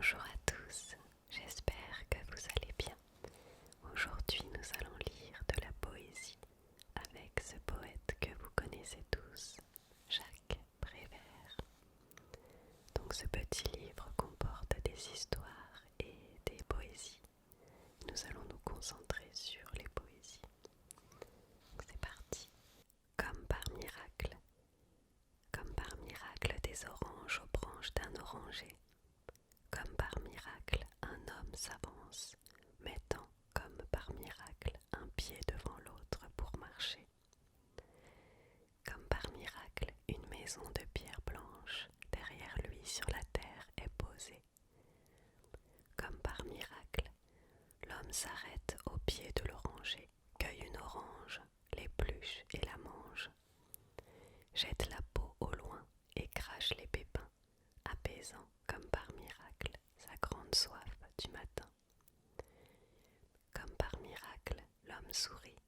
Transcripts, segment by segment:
Bonjour à tous, j'espère que vous allez bien. Aujourd'hui nous allons lire de la poésie avec ce poète que vous connaissez tous, Jacques Prévert. Donc ce petit livre comporte des histoires et des poésies. Nous allons nous concentrer sur les poésies. Donc c'est parti. Comme par miracle des oranges aux branches d'un oranger. Comme par miracle, un homme s'avance, mettant, comme par miracle, un pied devant l'autre pour marcher. Comme par miracle, une maison de pierre blanche, derrière lui sur la terre, est posée. Comme par miracle, l'homme s'arrête au pied de l'oranger, cueille une orange, l'épluche et la mange. Jette la peau au loin et crache les pépins, apaisant, comme par miracle, sa grande soif du matin. Comme par miracle, l'homme sourit,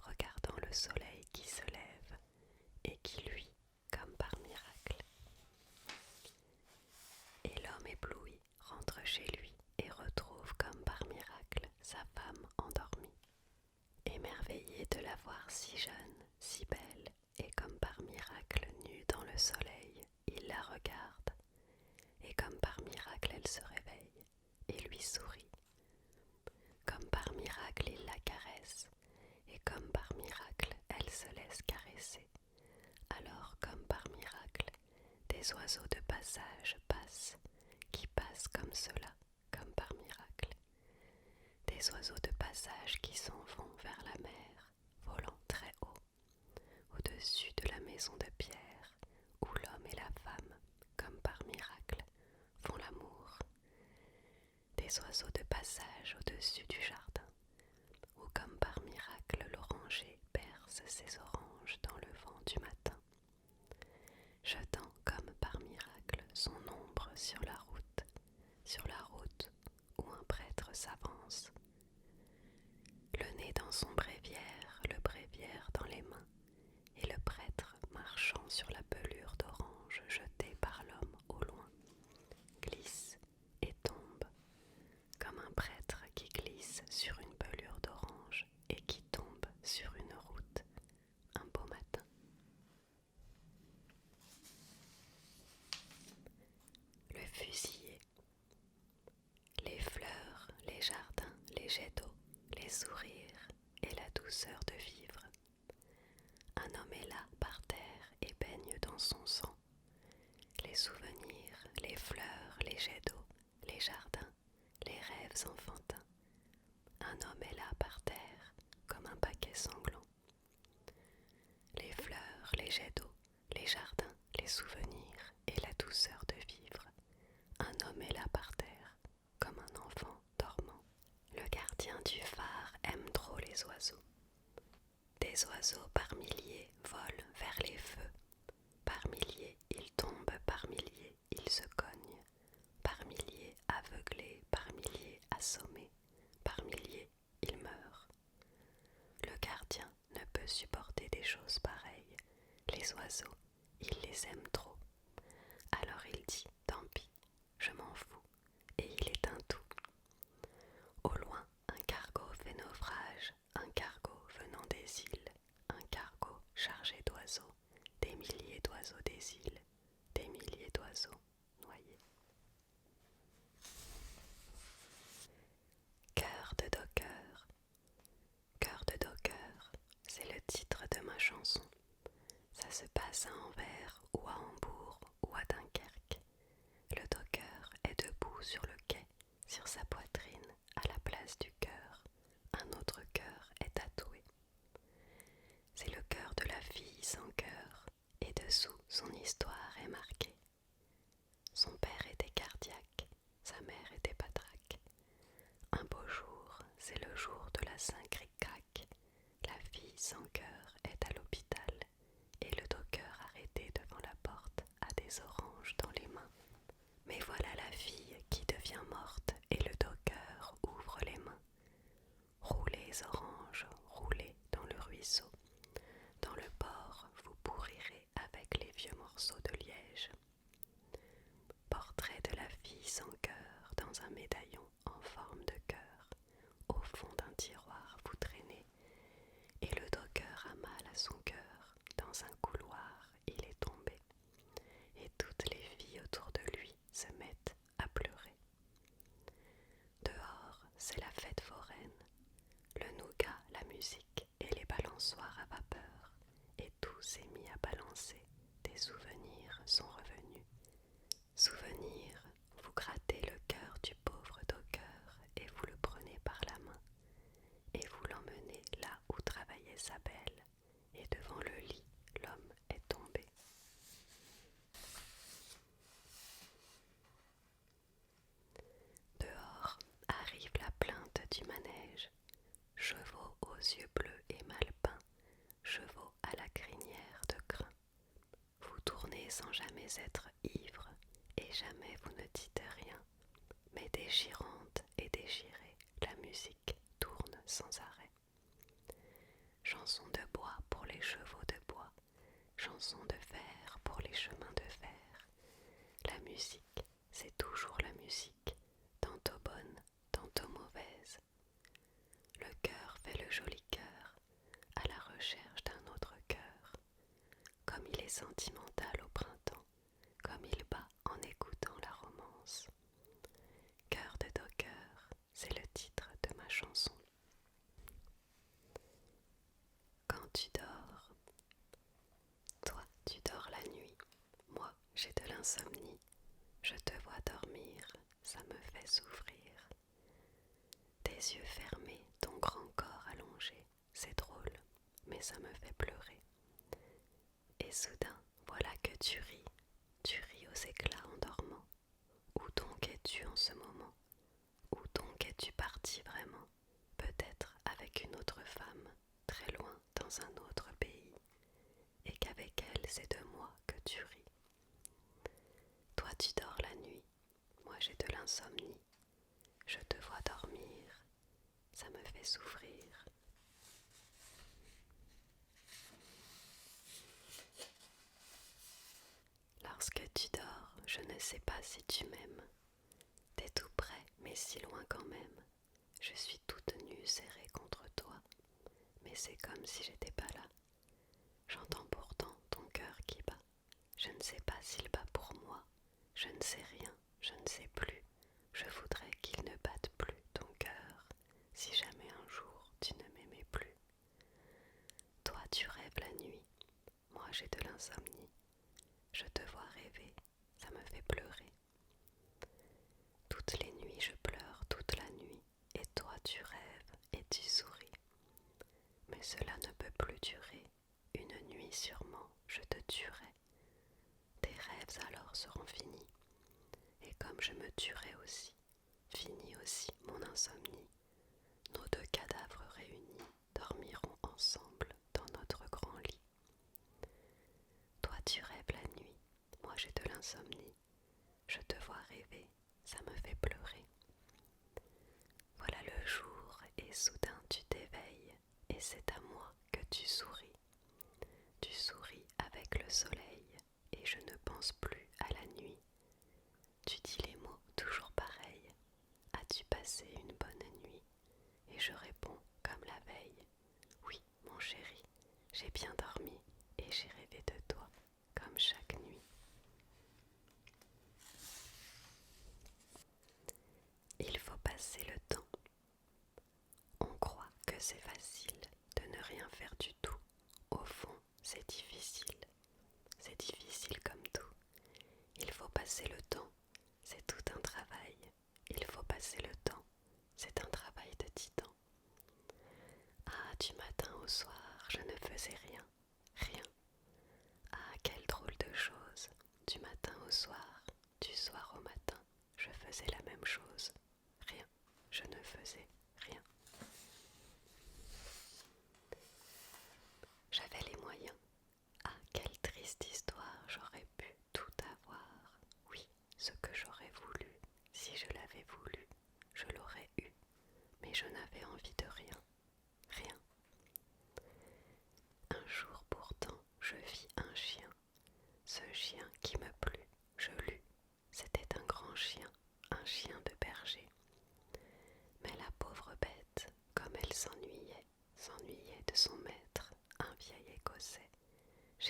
regardant le soleil qui se lève et qui luit comme par miracle. Et l'homme ébloui rentre chez lui et retrouve comme par miracle sa femme endormie. Émerveillé de la voir si jeune, si belle, et comme par miracle nue dans le soleil, il la regarde, et comme par miracle elle se réveille et lui sourit. Comme par miracle il la caresse, et comme par miracle elle se laisse caresser. Alors comme par miracle, des oiseaux de passage passent, qui passent comme cela, comme par miracle. Des oiseaux de passage qui s'en vont vers la mer, volant très haut, au-dessus de la maison de pierre, où l'homme et la femme, comme par miracle, font l'amour. Des oiseaux de passage au-dessus du jardin, où comme par miracle l'oranger berce ses oranges dans le vent du matin, jetant comme par miracle son ombre sur la route où un prêtre s'avance, le nez dans son bréviaire, le bréviaire dans les mains, et le prêtre marchant sur la pelure d'orange jetée par l'homme au loin, glisse et tombe, comme un prêtre qui glisse sur une pelure d'orange et qui tombe sur une route un beau matin. Le fusillé. Les fleurs, les jardins, les jets d'eau, les sourires et la douceur de vivre. Un homme est là par terre et baigne dans son sang. Les souvenirs, les fleurs, les jets d'eau, les jardins, les rêves enfantins. Un homme est là par terre comme un paquet sanglant. Les fleurs, les jets d'eau, les jardins, les souvenirs et la douceur de vivre. Un homme est là par terre comme un enfant dormant. Le gardien du phare aime trop les oiseaux. Des oiseaux par milliers volent vers les feux. Par milliers ils tombent, par milliers ils se cognent. Par milliers aveuglés, par milliers assommés. Par milliers ils meurent. Le gardien ne peut supporter des choses pareilles. Les oiseaux, il les aime trop. Alors il dit, tant pis, je m'en fous, et il éteint tout. Au loin, un cargo fait naufrage, un cargo venant des îles, un cargo chargé d'oiseaux, des milliers d'oiseaux des îles, des milliers d'oiseaux noyés. Cœur de docker. Cœur de docker, c'est le titre de ma chanson. Ça se passe à Anvers ou à Hambourg ou à Dunkerque. Le docker est debout sur le quai, sur sa poitrine, à la place du cœur. Un autre cœur est tatoué. C'est le cœur de la fille sans cœur, et dessous son histoire est marquée. Son père était cardiaque, sa mère était patraque. Un beau jour, c'est le jour de la Saint-Cric-Crac. La fille sans cœur est à l'hôpital, et le docker arrêté devant la porte a des oranges dans les mains. Mais voilà la fille qui devient morte, et le docker ouvre les mains. Roulez, oranges, roulez dans le ruisseau. Dans le port, vous pourrirez avec les vieux morceaux de liège. Portrait de la fille sans cœur dans dans un médaillon en forme de cœur. Au fond d'un tiroir vous traînez, et le docker a mal à son cœur. Dans un couloir il est tombé, et toutes les filles autour de lui se mettent à pleurer. Dehors, c'est la fête foraine, le nougat, la musique et les balançoires à vapeur, et tout s'est mis à balancer. Des souvenirs sont revenus. Souvenirs, vous grattez le cœur du pauvre docker et vous le prenez par la main, et vous l'emmenez là où travaillait sa belle, et devant le lit, l'homme est tombé. Dehors arrive la plainte du manège, chevaux aux yeux bleus et mal peints, chevaux à la crinière de crin. Vous tournez sans jamais être ivre, et jamais vous ne dites rien, mais déchirante et déchirée, la musique tourne sans arrêt. Chanson de bois pour les chevaux de bois, chanson de fer pour les chemins de fer. La musique, c'est toujours la musique, tantôt bonne, tantôt mauvaise. Le cœur fait le joli cœur, à la recherche d'un autre cœur. Comme il est sentimental au printemps, comme il bat en écoutant la romance. Cœur de docker, c'est le titre de ma chanson. Quand tu dors, toi tu dors la nuit, moi j'ai de l'insomnie. Je te vois dormir, ça me fait souffrir. Tes yeux fermés, ton grand corps allongé, c'est drôle, mais ça me fait pleurer. Et soudain, voilà que tu ris aux éclats en dormant. Où donc es-tu en ce moment? Où donc es-tu parti vraiment? Peut-être avec une autre femme, très loin dans un autre pays, et qu'avec elle c'est de moi que tu ris. Toi tu dors la nuit, moi j'ai de l'insomnie. Je te vois dormir, ça me fait souffrir. Lorsque tu dors, je ne sais pas si tu m'aimes. T'es tout près, mais si loin quand même. Je suis toute nue serrée contre toi, mais c'est comme si j'étais pas là. J'entends pourtant ton cœur qui bat. Je ne sais pas s'il bat pour moi. Je ne sais rien, je ne sais plus. Je voudrais qu'il ne batte plus ton cœur, si jamais un jour tu ne m'aimais plus. Toi tu rêves la nuit, moi j'ai de l'insomnie. Je te vois rêver, ça me fait pleurer. Toutes les nuits je pleure toute la nuit, et toi tu rêves et tu souris. Mais cela ne peut plus durer, une nuit sûrement je te tuerai. Tes rêves alors seront finis, et comme je me tuerai aussi, finit aussi mon insomnie. Nos deux cadavres réunis dormiront ensemble dans notre grand lit. Toi tu rêves la nuit, moi j'ai de l'insomnie. Je te vois rêver, ça me fait pleurer. Voilà le jour et soudain tu t'éveilles, et c'est à moi que tu souris. Tu souris avec le soleil, et je ne pense plus à la nuit. Tu dis les mots toujours pareils. As-tu passé une bonne nuit? Et je réponds comme la veille. Oui, mon chéri, j'ai bien dormi et j'ai rêvé de toi comme chaque nuit. Il faut passer le temps. On croit que c'est facile de ne rien faire du tout. Au fond, c'est difficile. C'est difficile comme tout. Il faut passer le temps. C'est tout un travail. Il faut passer le temps. C'est un travail de titan. Ah, du matin au soir, je ne faisais rien. Rien. Ah, quelle drôle de chose. Du matin au soir, du soir au matin, je faisais la même chose. Rien. Je ne faisais rien. J'avais les moyens. Ah, quelle triste histoire, j'aurais pu tout avoir. Oui, ce que j'aurais voulu, si je l'avais voulu, je l'aurais eu. Mais je n'avais envie de rien. Rien. Un jour pourtant, je vis un chien. Ce chien qui me plut, je lus. C'était un grand chien, un chien de berger.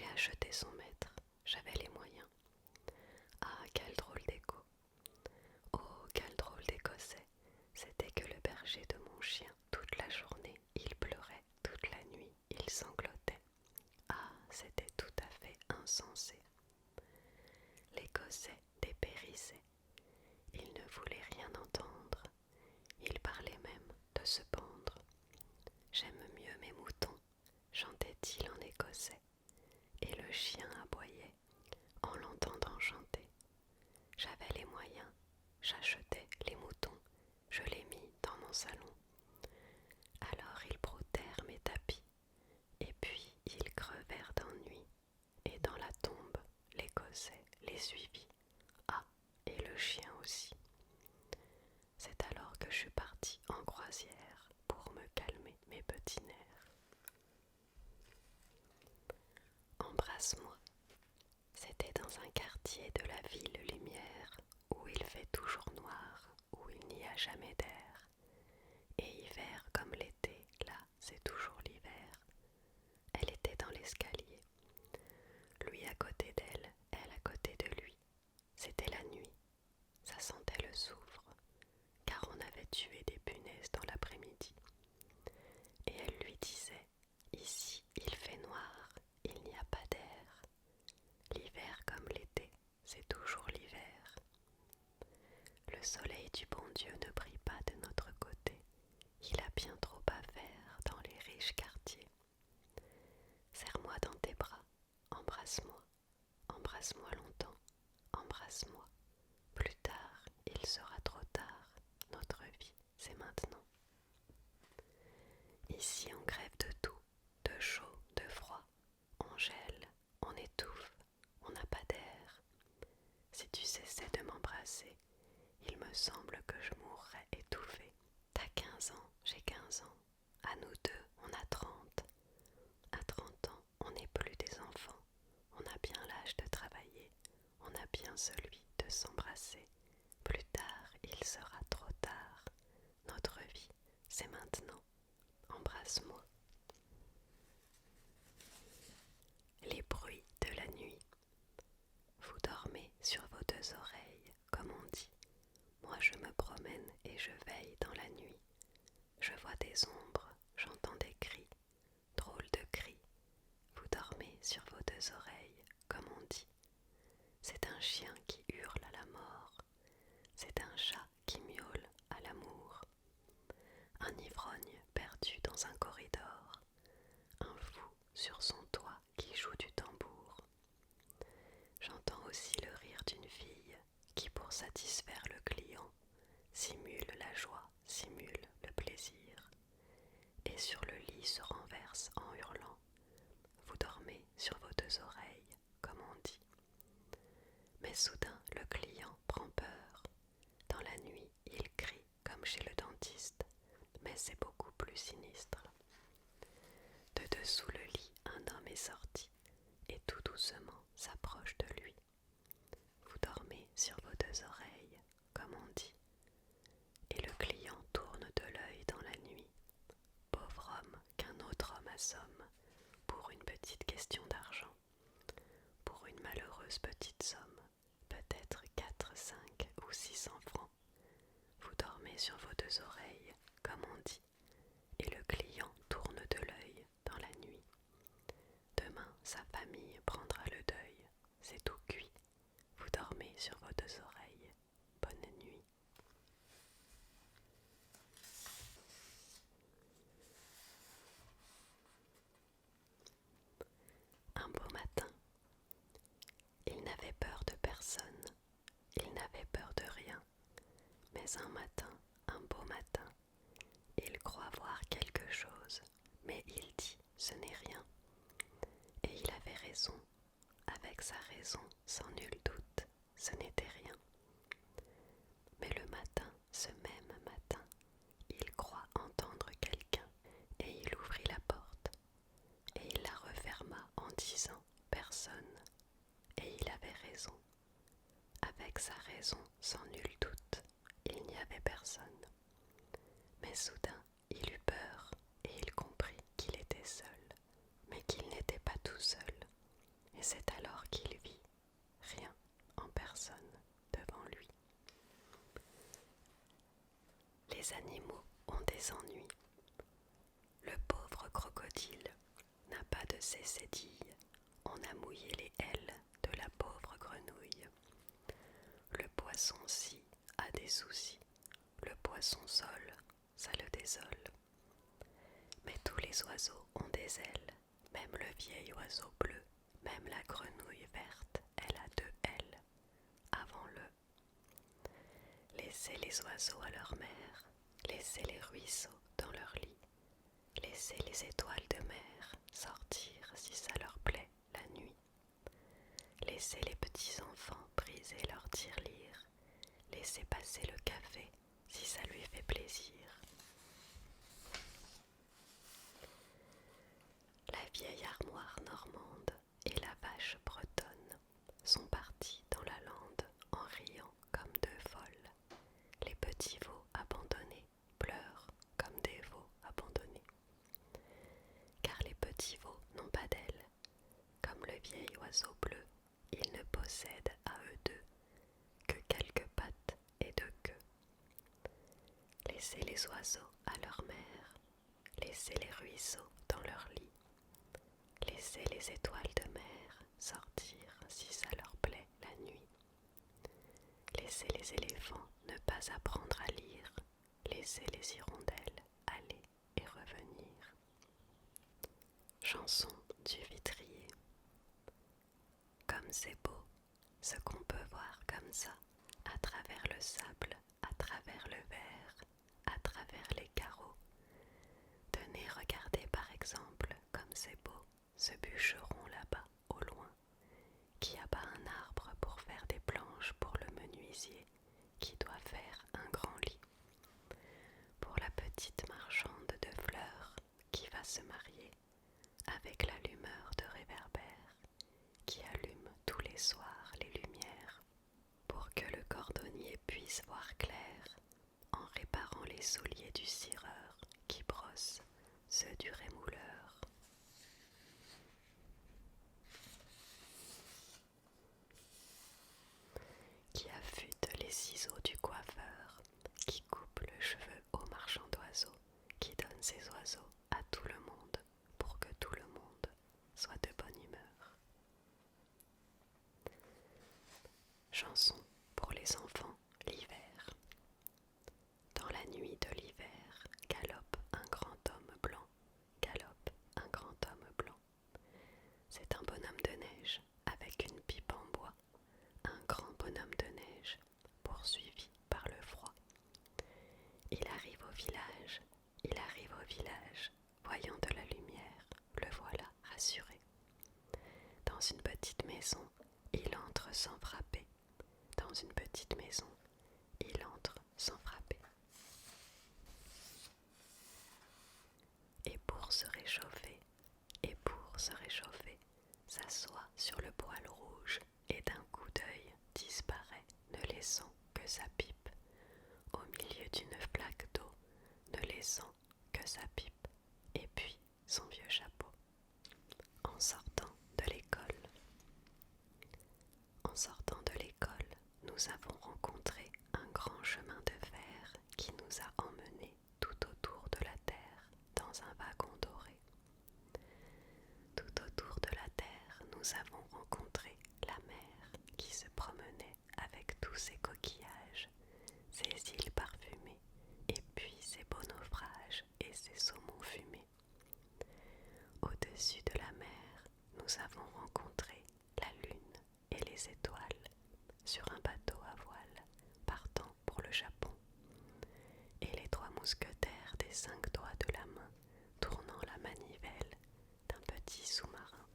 J'ai acheté son maître, j'avais les moyens. Ah, quel drôle d'écho! Oh, quel drôle d'écossais! C'était que le berger de mon chien, toute la journée, il pleurait, toute la nuit, il sanglotait. Ah, c'était tout à fait insensé. L'Écossais dépérissait. Il ne voulait rien entendre. Il parlait même de se pendre. J'aime mieux mes moutons, chantait-il en écossais. Et le chien aboyait en l'entendant chanter. J'avais les moyens, j'achetais les moutons, je les mis dans mon salon. Alors ils broutèrent mes tapis, et puis ils crevèrent d'ennui. Et dans la tombe, l'Écossais les suivit. Ah, et le chien aussi. C'est alors que je suis partie en croisière pour me calmer mes petits nerfs. Embrasse-moi. C'était dans un quartier de la ville lumière où il fait toujours noir, où il n'y a jamais d'air. Et hiver comme l'été, là c'est toujours l'hiver. Elle était dans l'escalier. Lui à côté d'elle, elle à côté de lui. C'était la nuit. Ça sentait le soufre, car on avait tué des punaises dans l'après-midi. Et elle lui disait, ici il fait noir, il n'y a pas d'air. L'hiver comme l'été, c'est toujours l'hiver. Le soleil du bon Dieu ne brille pas de notre côté. Il a bien trop à faire dans les riches quartiers. Serre-moi dans tes bras, embrasse-moi, embrasse-moi longtemps, embrasse-moi. Plus tard, il sera trop tard, notre vie, c'est maintenant. Ici on crève de tout, de chaud, de froid, on gèle, on étouffe, on n'a pas d'air. Si tu cessais de m'embrasser, il me semble que je mourrais étouffée. T'as 15 ans, j'ai 15 ans, à nous deux on a 30. À 30 ans, on n'est plus des enfants, on a bien l'âge de travailler, on a bien celui de s'embrasser. Plus tard, il sera trop tard, notre vie, c'est maintenant. Embrasse-moi. Les bruits de la nuit. Vous dormez sur vos deux oreilles, comme on dit. Moi je me promène et je veille dans la nuit. Je vois des ombres, j'entends des cris, drôles de cris. Vous dormez sur vos deux oreilles, comme on dit. C'est un chien qui hurle à la mort. C'est un chat qui miaule à l'amour. Un ivrogne perdu dans un corridor. Un fou sur son toit qui joue du tambour. J'entends aussi le rire d'une fille qui, pour satisfaire le client, simule la joie, simule le plaisir, et sur le lit se renverse en hurlant. Vous dormez sur vos deux oreilles, comme on dit. Mais soudain, le client prend peur. Dans la nuit, il crie comme chez le dentiste, mais c'est beaucoup plus sinistre. De dessous le lit, un homme est sorti et tout doucement s'approche de lui. Vous dormez sur vos deux oreilles, comme on dit. Et le client tourne de l'œil dans la nuit. Pauvre homme qu'un autre homme assomme pour une petite question d'argent, pour une malheureuse petite somme, peut-être 4, 5 ou 600 francs. Vous dormez sur vos deux oreilles, comme on dit, et le client tourne de l'œil dans la nuit. Demain, sa famille prendra le deuil, c'est tout cuit. Vous dormez sur vos deux oreilles. Bonne nuit. Un beau matin. Il n'avait peur de personne, il n'avait peur de rien. Mais un matin, un beau matin, il croit voir quelque chose, mais il dit ce n'est rien. Et il avait raison, avec sa raison, sans nul doute, ce n'était rien. Mais le matin, ce même matin, il croit entendre quelqu'un, et il ouvrit la porte, et il la referma en disant personne. Et il avait raison. Avec sa raison, sans nul doute, il n'y avait personne. Mais soudain, il eut peur, et il comprit qu'il était seul, mais qu'il n'était pas tout seul. les animaux ont des ennuis. Le pauvre crocodile n'a pas de ses cédilles, on a mouillé les ailes de la pauvre grenouille. Le poisson-ci a des soucis, le poisson-sol, ça le désole. Mais tous les oiseaux ont des ailes, même le vieil oiseau bleu, même la grenouille verte, elle a 2 ailes. Avant-le. Laissez les oiseaux à leur mère, laissez les ruisseaux dans leur lit, laissez les étoiles de mer sortir si ça leur plaît la nuit. Laissez les petits enfants briser leur tirelire, laissez passer le café si ça lui fait plaisir. La vieille armoire normande et la vache bretonne sont partis dans la lande en riant comme 2 folles. Les petits veaux abandonnés pleurent comme des veaux abandonnés. Car les petits veaux n'ont pas d'ailes. Comme le vieil oiseau bleu, ils ne possèdent à eux deux que quelques pattes et 2 queues. Laissez les oiseaux à leur mère, laissez les ruisseaux dans leur lit, laissez les étoiles de mer sortir si ça leur plaît la nuit. Laissez les éléphants ne pas apprendre à lire, laissez les hirondelles aller et revenir. Chanson du vitrier. Comme c'est beau, ce qu'on peut voir comme ça, à travers le sable, à travers le verre, à travers les carreaux. Tenez, regardez par exemple, comme c'est beau, ce bûcheron là-bas, au loin, qui abat un arbre pour faire des planches pour le menuisier, qui doit faire un grand lit. Pour la petite marchande de fleurs, qui va se marier, avec l'allumeur de réverbère, qui allume tous les soirs les lumières, pour que le cordonnier puisse voir clair, en réparant les souliers du cireur, qui brosse ceux du rémouleur. Qui affûte les ciseaux du coiffeur, qui coupe le cheveu au marchand d'oiseaux, qui donne ses oiseaux à tout le monde, pour que tout le monde soit de bonne humeur. Chanson pour les enfants, l'hiver. Dans la nuit de l'hiver, galope un grand homme blanc, galope un grand homme blanc. C'est un bonhomme de neige avec une pipe en bois, un grand bonhomme de neige poursuivi par le froid. Il arrive au village, voyant de la lumière, le voilà rassuré. Dans une petite maison, il entre sans frapper. Dans une petite maison, il entre sans frapper. Et pour se réchauffer, s'assoit sur le poêle rouge et d'un coup d'œil disparaît, ne laissant que sa pipe. Au milieu d'une flaque d'eau, ne laissant que sa pipe, et puis son vieux chapeau. En sortant de l'école, nous avons rencontré un grand chemin de fer qui nous a emmenés tout autour de la terre dans un wagon doré. Tout autour de la terre, nous avons rencontré la mer qui se promenait avec tous ses coquillages, ses îles parfumées, et puis ses beaux naufrages et ses saumons fumés. Au-dessus de la mer, nous avons rencontré la lune et les étoiles sur un bateau à voile partant pour le Japon, et les 3 mousquetaires des 5 doigts de la main tournant la manivelle d'un petit sous-marin.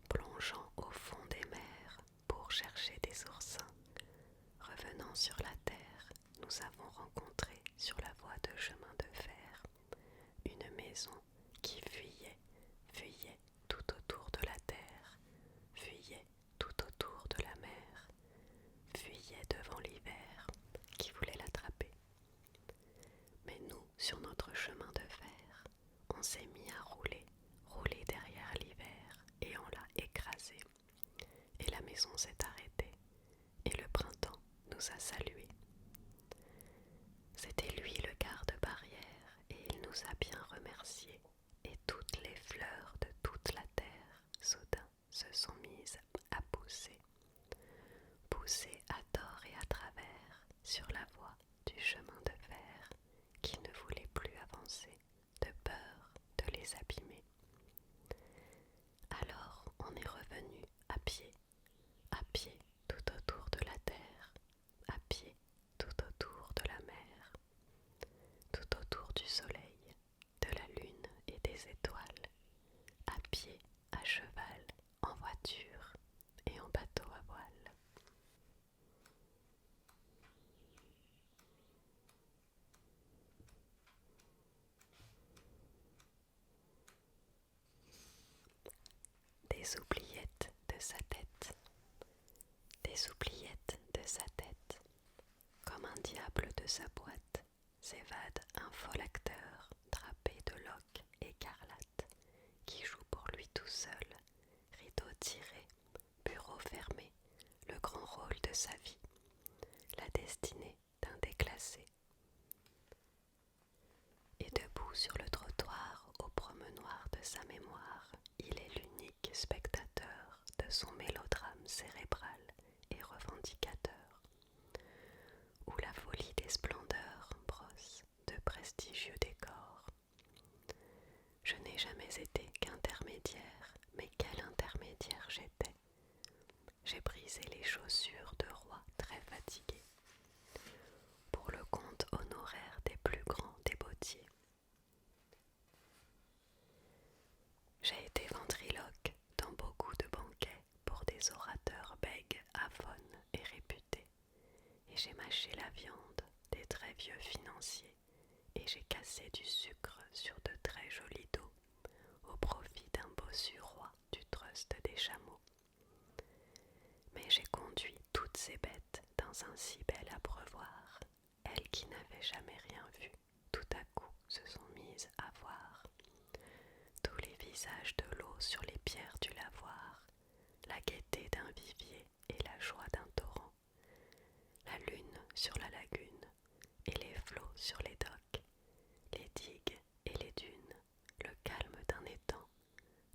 Plongeant au fond des mers pour chercher des oursins, revenant sur la terre, nous avons rencontré sur la voie de chemin de fer une maison qui fuyait tout autour de la terre, fuyait tout autour de la mer, fuyait devant l'hiver qui voulait l'attraper. Mais nous, sur notre chemin de fer, on s'est mis à rouler derrière l'hiver et on l'a écrasé. Et la maison s'est arrêtée et le printemps nous a salués sur la voie du chemin de fer qui ne voulait plus avancer de peur de les abîmer. Alors on est revenu à pied tout autour de la terre, à pied tout autour de la mer, tout autour du soleil, de la lune et des étoiles, à pied, à cheval, en voiture et en bateau à voile. Des oubliettes de sa tête, des oubliettes de sa tête, comme un diable de sa boîte, s'évade un fol acteur drapé de loques écarlates, qui joue pour lui tout seul, rideau tiré, bureau fermé, le grand rôle de sa vie, la destinée d'un déclassé. Et debout sur le trottoir, au promenoir de sa mémoire, il est l'unique spectateur de son mélodrame cérébral et revendicateur, où la folie des splendeurs brosse de prestigieux décors. Je n'ai jamais été qu'intermédiaire, mais quel intermédiaire j'étais. J'ai brisé les chaussures de rois très fatigués, pour le compte honoraire des plus grands des bottiers. J'ai été ventriloque dans beaucoup de banquets pour des orateurs bègues, aphones et réputés, et j'ai mâché la viande des très vieux financiers, et j'ai cassé du sucre sur de très jolis dos, au profit d'un bossu roi du trust des chameaux. Mais j'ai conduit toutes ces bêtes dans un si bel abreuvoir, elles qui n'avaient jamais rien vu, tout à coup se sont mises à voir tous les visages de l'eau sur les pierres du lavoir, la gaieté d'un vivier et la joie d'un torrent, la lune sur la lagune et les flots sur les docks, les digues et les dunes, le calme d'un étang,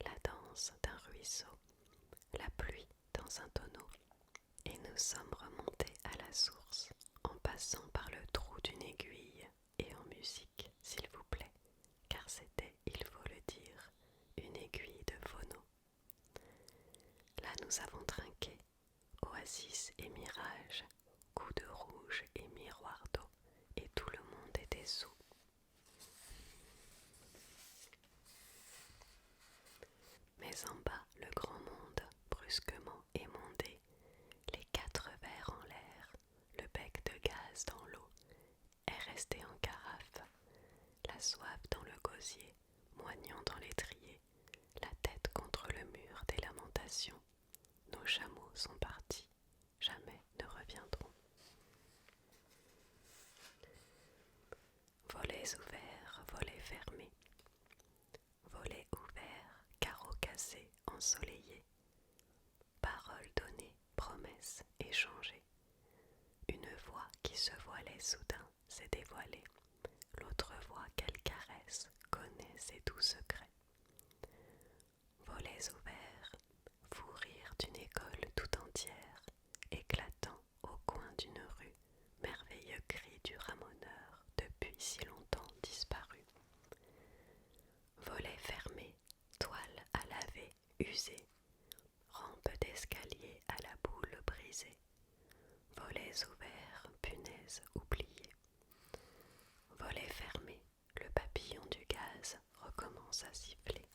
la danse d'un ruisseau, la pluie dans un tonneau. Et nous sommes remontés à la source, en passant par le trou d'une aiguille, et en musique, s'il vous plaît, car c'était, il faut le dire, une aiguille de phono. Là nous avons trinqué, oasis et mirage, coups de rouge et miroir d'eau, et tout le monde était sous. Mais en bas, le grand monde, brusquement émondé, les quatre verres en l'air, le bec de gaz dans l'eau, est resté en carafe, la soif dans le gosier, moignant dans l'étrier, la tête contre le mur des lamentations. Nos chameaux sont partis, jamais ne reviendront. Volets ouverts, volets fermés, volets ouverts, carreaux cassés, ensoleillés, paroles données, promesses échangées. Une voix qui se voilait soudain s'est dévoilée, l'autre voix qu'elle caresse connaît ses doux secrets. Volets ouverts, fou rire d'une école tout entière, éclatant au coin d'une rue, merveilleux cri du ramoneur depuis si longtemps disparu. Volets fermés, toile à laver, usée, rampe d'escalier à la boule brisée, volets ouverts, punaises oubliées. Volets fermés, le papillon du gaz recommence à siffler.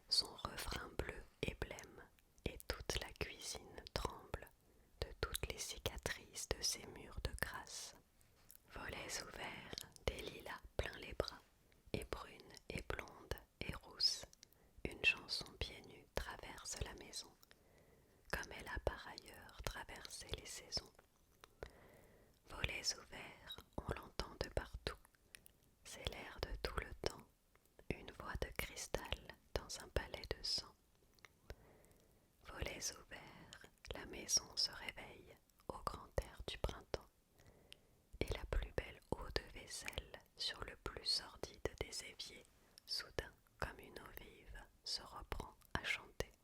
Son refrain bleu et blême, et toute la cuisine tremble de toutes les cicatrices de ses murs de crasse. Volets ouverts, des lilas plein les bras, et brune et blonde et rousse, une chanson pieds nus traverse la maison, comme elle a par ailleurs traversé les saisons. Volets ouverts, on l'entend de partout, c'est l'air de tout le temps, une voix de cristal dans un palais de sang. Volets ouverts, la maison se réveille au grand air du printemps, et la plus belle eau de vaisselle sur le plus sordide des éviers, soudain comme une eau vive, se reprend à chanter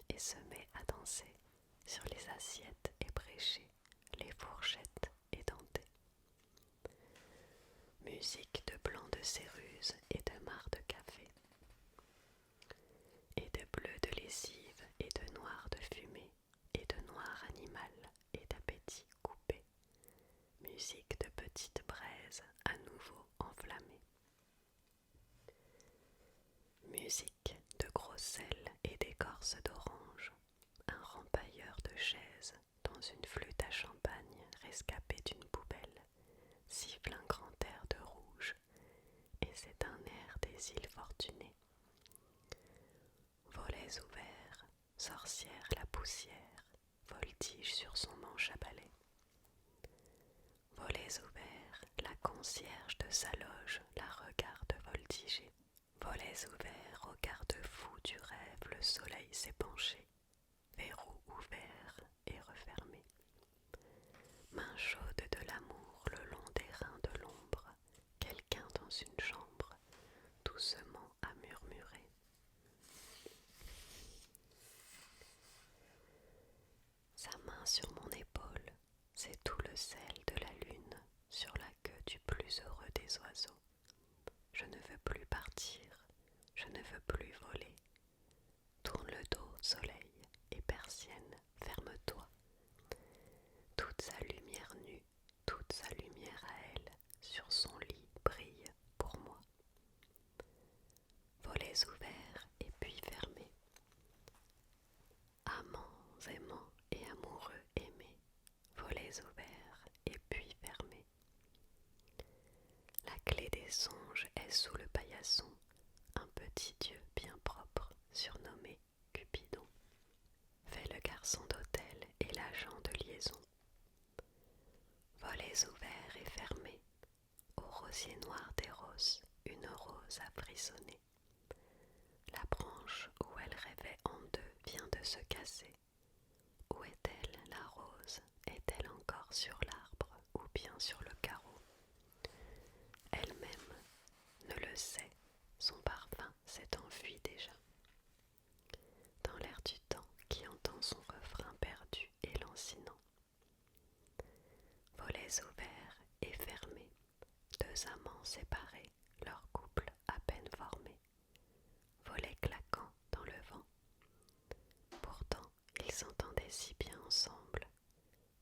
et se met à danser. sur les assiettes ébréchées, les fourchettes édentées. Musique de blanc de céruse et de marc de café, et de bleu de lessive et de noir de fumée, et de noir animal et d'appétit coupé. Musique de petites braises à nouveau enflammées. Musique de gros sel et d'écorce d'orange, un rempailleur de chaises dans une flûte à champagne rescapée d'une poubelle, siffle un grand air de rouge, et c'est un air des îles Fortunées. Volets ouverts, sorcière la poussière, voltige sur son manche à balai. Volets ouverts, la concierge de sa loge la regarde voltiger. Volets ouverts, au garde-fou du rêve, le soleil s'est penché. Verrou ouvert et refermé. Main chaude de l'amour le long des reins de l'ombre, quelqu'un dans une chambre, doucement a murmuré. Sa main sur mon épaule, c'est tout le sel de la lune sur la queue du plus heureux des oiseaux. Je ne veux plus partir, je ne veux plus voler. Tourne le dos, soleil, et persienne, ferme-toi. Toute sa lumière nue, toute sa lumière à elle, sur son lit brille pour moi. Volets ouverts et puis fermés. Amants, aimants et amoureux aimés, volets ouverts et puis fermés. La clé des songes est sous le paillasson, un petit dieu bien propre, surnommé Cupidon. Fait le garçon d'hôtel et l'agent de liaison. Volets ouverts et fermés, au rosier noir des roses, une rose a frissonné. La branche où elle rêvait en deux vient de se casser. Où est-elle, la rose? Est-elle encore sur l'arbre ou bien sur le carreau? Elle-même ne le sait, son parfum s'est enfui déjà. Dans l'air du temps qui entend son refrain perdu et lancinant. Volets ouverts et fermés, deux amants séparés, leur couple à peine formé. Volets claquant dans le vent. Pourtant, ils s'entendaient si bien ensemble,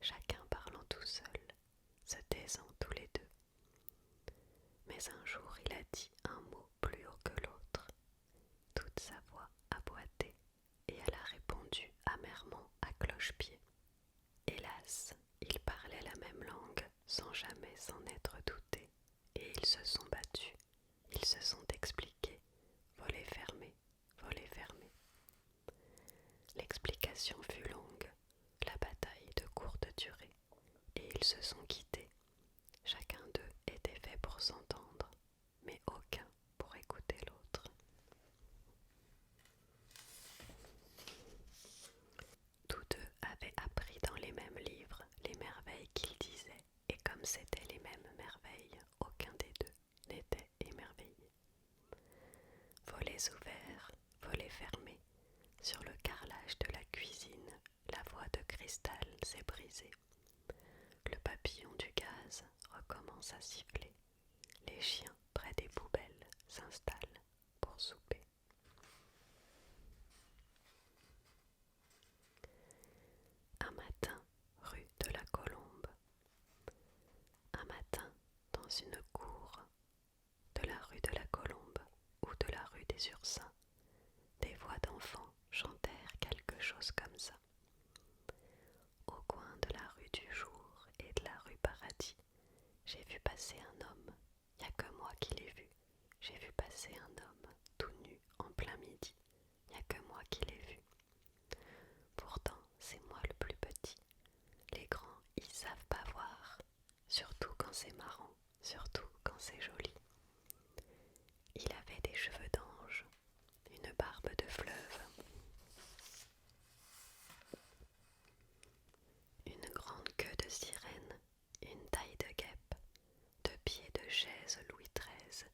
chacun parlant tout seul, se taisant tous les deux. Mais un jour il a dit un mot plus haut que l'autre. Toute sa voix a boité, et elle a répondu amèrement à cloche-pied. Hélas, ils parlaient la même langue sans jamais s'en être doutés, et ils se sont battus, ils se sont expliqués, volets fermés, volets fermés. L'explication fut longue, la bataille de courte durée, et ils se sont quittés. Chacun d'eux était fait pour s'entendre, mais aucun pour écouter l'autre. Tous deux avaient appris dans les mêmes livres les merveilles qu'ils disaient, et comme c'étaient les mêmes merveilles, aucun des deux n'était émerveillé. Volets ouverts, volets fermés, sur le carrelage de la cuisine, la voie de cristal s'est brisée. Le papillon du gaz recommence à siffler. Les chiens près des poubelles s'installent pour souper. Un matin, rue de la Colombe. Un matin, dans une cour de la rue de la Colombe ou de la rue des Ursins, des voix d'enfants chantèrent quelque chose comme ça. Au coin de la rue du Jour et de la rue Paradis, j'ai vu passer un homme, y a que moi qui l'ai vu. J'ai vu passer un homme tout nu en plein midi, y a que moi qui l'ai vu. Pourtant, c'est moi le plus petit. Les grands, ils savent pas voir, surtout quand c'est marrant, surtout quand c'est joli. Il avait des cheveux d'ange, une barbe de fleuve, une grande queue de sirène, une taille de guêpe, deux pieds de chaise Louis XIII,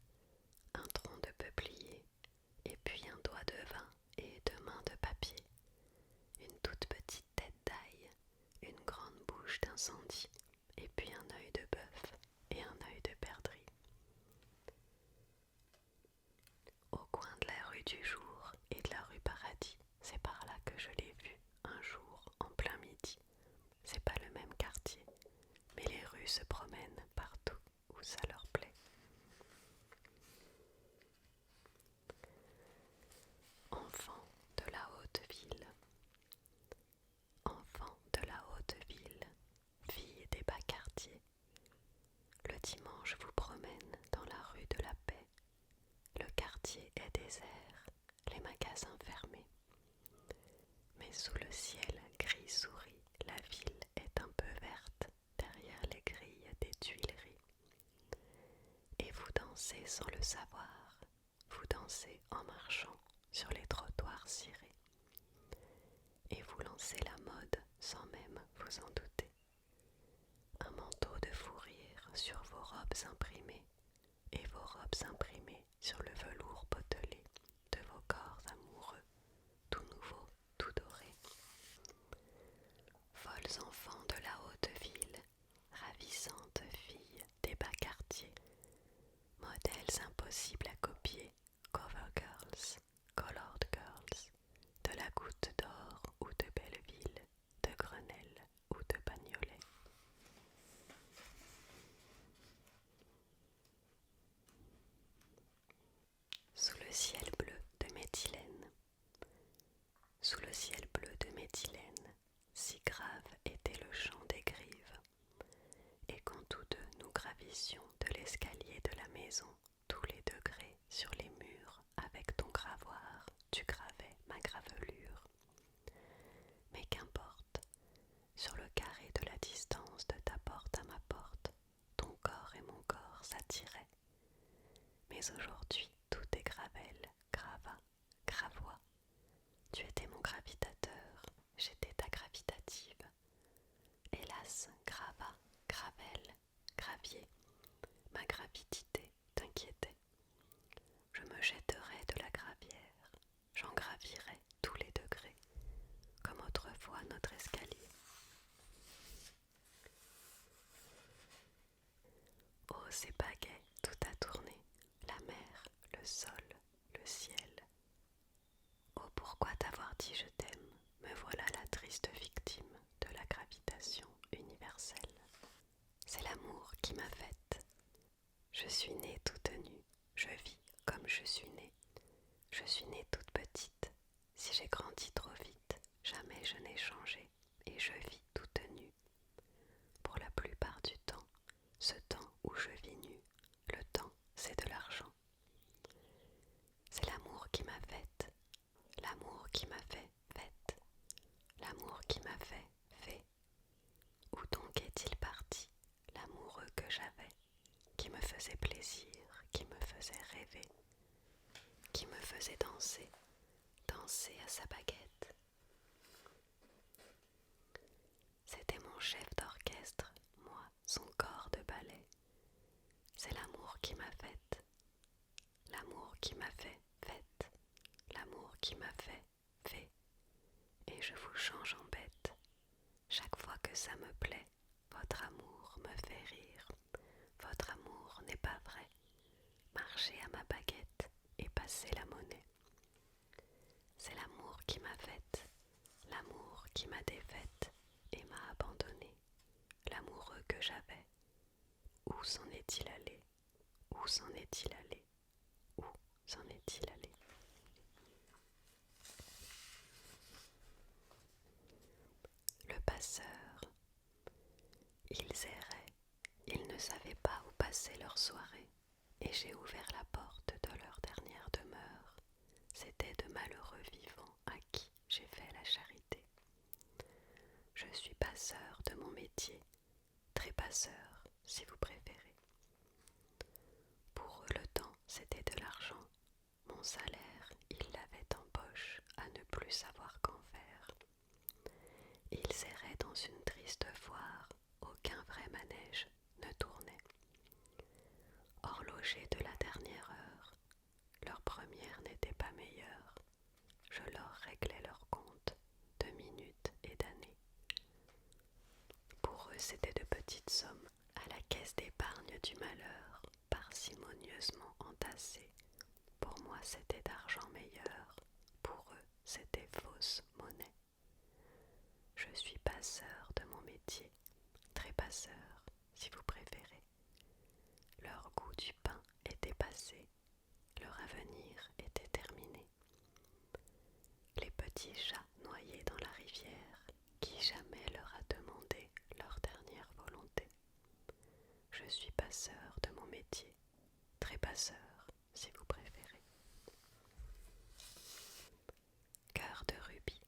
un tronc de peuplier, et puis un doigt de vin et deux mains de papier, une toute petite tête d'ail sous le ciel gris souris, la ville est un peu verte derrière les grilles des Tuileries. Et vous dansez sans le savoir, vous dansez en marchant sur les trottoirs cirés. Et vous lancez la mode sans même vous en douter. Un manteau de fou rire sur vos robes imprimées, et vos robes imprimées sur le velours potelé de vos corps amoureux, tout nouveaux, tout dorés. Folles enfants de la haute ville, ravissantes filles des bas quartiers, modèles impossibles à copier, cover girls, colored girls, de la Goutte d'Or ou de Belleville, de Grenelle ou de Bagnolet. Sous le ciel bleu de méthylène, sous le ciel bleu de méthylène, si grave était le chant des grives, et quand tous deux nous gravissions de l'escalier de la maison, tous les degrés sur les murs, avec ton gravoir, tu gravais ma gravelure. Mais qu'importe, sur le carré de la distance de ta porte à ma porte, ton corps et mon corps s'attiraient. Mais aujourd'hui, tout est gravelle, gravat, gravois. Tu étais mon gravitateur, j'étais ta gravitative. Hélas, gravat, gravelle, gravier, ma gravidité t'inquiétait. Je me jetterais de la gravière, j'en gravirais tous les degrés, comme autrefois notre escalier. Oh, c'est baguet, tout a tourné, la mer, le sol, le ciel. Oh, pourquoi t'avoir dit je t'aime, me voilà la triste victime de la gravitation universelle. C'est l'amour qui m'a faite. Je suis née toute nue, je vis comme je suis née. Je suis née toute petite, si j'ai grandi trop vite, jamais je n'ai changé, et je vis toute nue. Pour la plupart du temps, ce temps où je vis nue, le temps c'est de l'argent. C'est l'amour qui m'a faite, l'amour qui m'a fait faite, l'amour qui m'a fait. Où donc est-il parti, l'amoureux que j'avais, qui me faisait plaisir, qui me faisait rêver, qui me faisait danser, danser à sa baguette. C'était mon chef d'orchestre, moi, son corps de ballet. C'est l'amour qui m'a faite, l'amour qui m'a fait faite, l'amour qui m'a fait. Et je vous change en bête. Chaque fois que ça me plaît, votre amour me fait rire. Votre amour n'est pas vrai. Marchez à ma baguette et passez la monnaie. C'est l'amour qui m'a faite, l'amour qui m'a défaite et m'a abandonnée. L'amoureux que j'avais. Où s'en est-il allé? Où s'en est-il allé? Où s'en est-il allé? Le passeur. Ils erraient, ils ne savaient pas où passer leur soirée, et j'ai ouvert la porte de leur dernière demeure. C'étaient de malheureux vivants à qui j'ai fait la charité. Je suis passeur de mon métier, trépasseur si vous préférez. Pour eux le temps c'était de l'argent, mon salaire ils l'avaient en poche à ne plus savoir qu'en faire. Ils erraient dans une triste foire, aucun vrai manège ne tournait. Horloger de la dernière heure, leur première n'était pas meilleure. Je leur réglais leur compte de minutes et d'années. Pour eux c'était de petites sommes à la caisse d'épargne du malheur, parcimonieusement entassées. Pour moi c'était d'argent meilleur, pour eux c'était fausse monnaie. Je suis passeur de mon métier, trépasseur si vous préférez. Leur goût du pain était passé, leur avenir était terminé. Les petits chats noyés dans la rivière, qui jamais leur a demandé leur dernière volonté. Je suis passeur de mon métier, trépasseur si vous préférez. Cœur de rubis.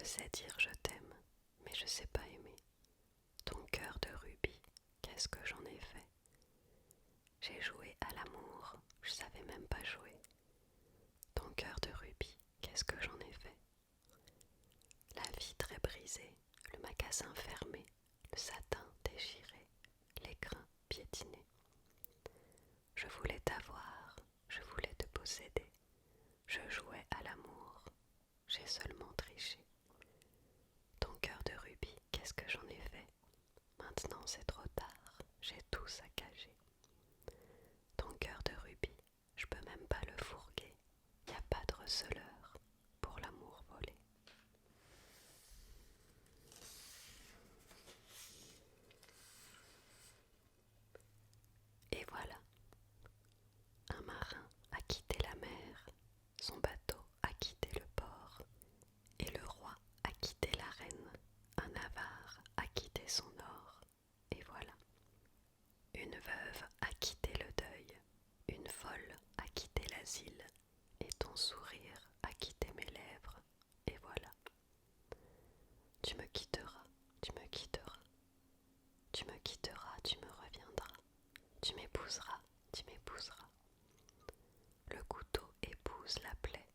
sais dire je t'aime, mais je sais pas aimer. Ton cœur de rubis, qu'est-ce que j'en ai fait? J'ai joué à l'amour, je savais même pas jouer. Ton cœur de rubis, qu'est-ce que j'en ai fait? La vitre est brisée, le magasin fermé, le satin déchiré, l'écrin piétiné. Je voulais t'avoir, je voulais te posséder. Je jouais à l'amour, j'ai seulement triché. Ton cœur de rubis, qu'est-ce que j'en ai fait? Maintenant c'est trop tard, j'ai tout saccagé. Ton cœur de rubis, je peux même pas le fourguer. Y a pas de receleur pour l'amour volé. Et voilà, un marin a quitté la mer, son bateau a quitté le port, et le roi a quitté la reine, un avare a quitté son or, et voilà. Une veuve a quitté le deuil, une folle a quitté l'asile, et ton sourire a quitté mes lèvres, et voilà. Tu me quitteras, tu me quitteras, tu me quitteras, tu me reviendras, tu m'épouseras, tu m'épouseras. Le couteau épouse la plaie,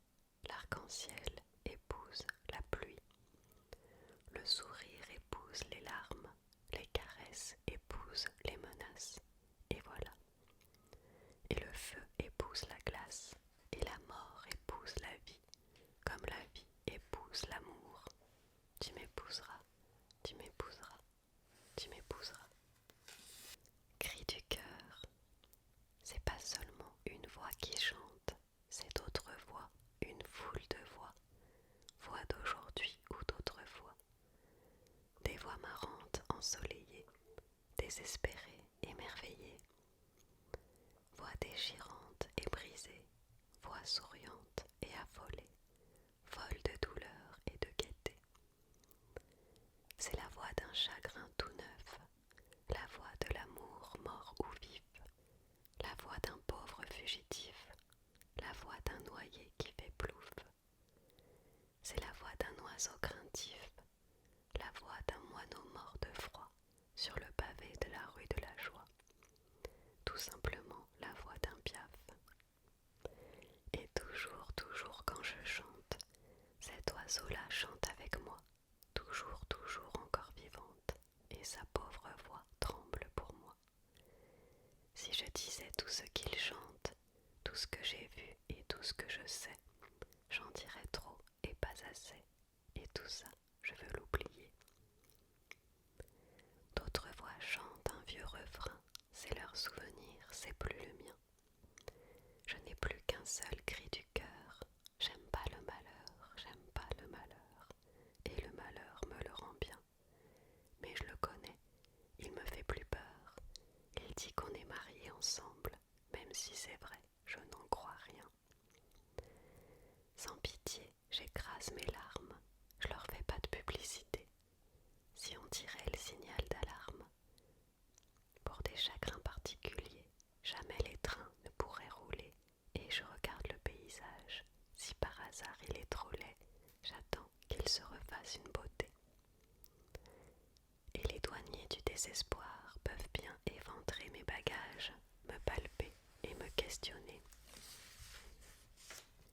l'arc-en-ciel épouse la pluie, le sourire épouse les larmes, les caresses épousent les menaces, et voilà. Et le feu épouse la glace, et la mort épouse la vie, comme la vie épouse l'amour. Tu m'épouseras, tu m'épouseras, tu m'épouseras. Cri du cœur, c'est pas seulement une voix qui chante, c'est d'autres voix, une foule de voix, voix d'aujourd'hui ou d'autrefois. Des voix marrantes, ensoleillées, désespérées, émerveillées, voix déchirantes et brisées, voix souriantes et affolées, folles de douleur et de gaieté. C'est la voix d'un chagrin tout neuf, la voix de l'amour mort ou vif, la voix d'un pauvre fugitif, la voix d'un noyé qui fait plouf. C'est la voix d'un oiseau craintif, la voix d'un moineau mort de froid sur le pavé de la rue de la Joie. Tout simplement la voix d'un piaf. Et toujours, toujours quand je chante, cet oiseau-là chante avec moi, toujours, toujours encore vivante, et sa pauvre voix tremble pour moi. Si je disais tout ce qu'il chante, tout ce que j'ai vu et tout ce que je sais, j'en dirais trop et pas assez, et tout ça, je veux l'oublier. D'autres voix chantent un vieux refrain, c'est leur souvenir, c'est plus le mien. Je n'ai plus qu'un seul cri du cœur, j'aime pas le malheur, j'aime pas le malheur, et le malheur me le rend bien. Mais je le connais, il me fait plus peur, il dit qu'on est mariés ensemble, même si c'est vrai, je n'en crois rien. Sans pitié, j'écrase mes larmes, je leur fais pas de publicité. Si on tirait le signal d'alarme, pour des chagrins particuliers, jamais les trains ne pourraient rouler, et je regarde le paysage. Si par hasard il est trop laid, j'attends qu'il se refasse une beauté. Et les douaniers du désespoir peuvent bien éventrer mes bagages, me palper et me questionner.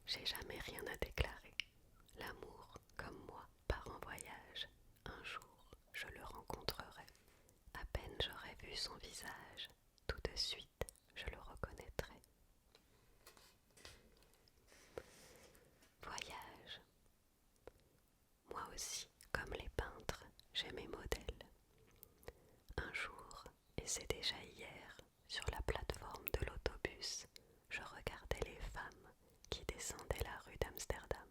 J'ai jamais rien à déclarer. L'amour, comme moi, part en voyage. Un jour, je le rencontrerai. À peine j'aurai vu son visage, tout de suite, je le reconnaîtrai. Voyage. Moi aussi, comme les peintres, j'ai mes modèles. Un jour, et c'est déjà hier, sur la plateforme de l'autobus, je regardais les femmes qui descendaient la rue d'Amsterdam.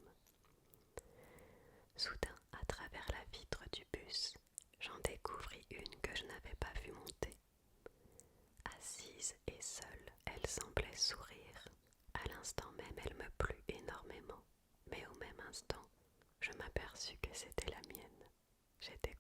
Soudain, à travers la vitre du bus, j'en découvris une que je n'avais pas vue monter. Assise et seule, elle semblait sourire. À l'instant même, elle me plut énormément, mais au même instant, je m'aperçus que c'était la mienne. J'étais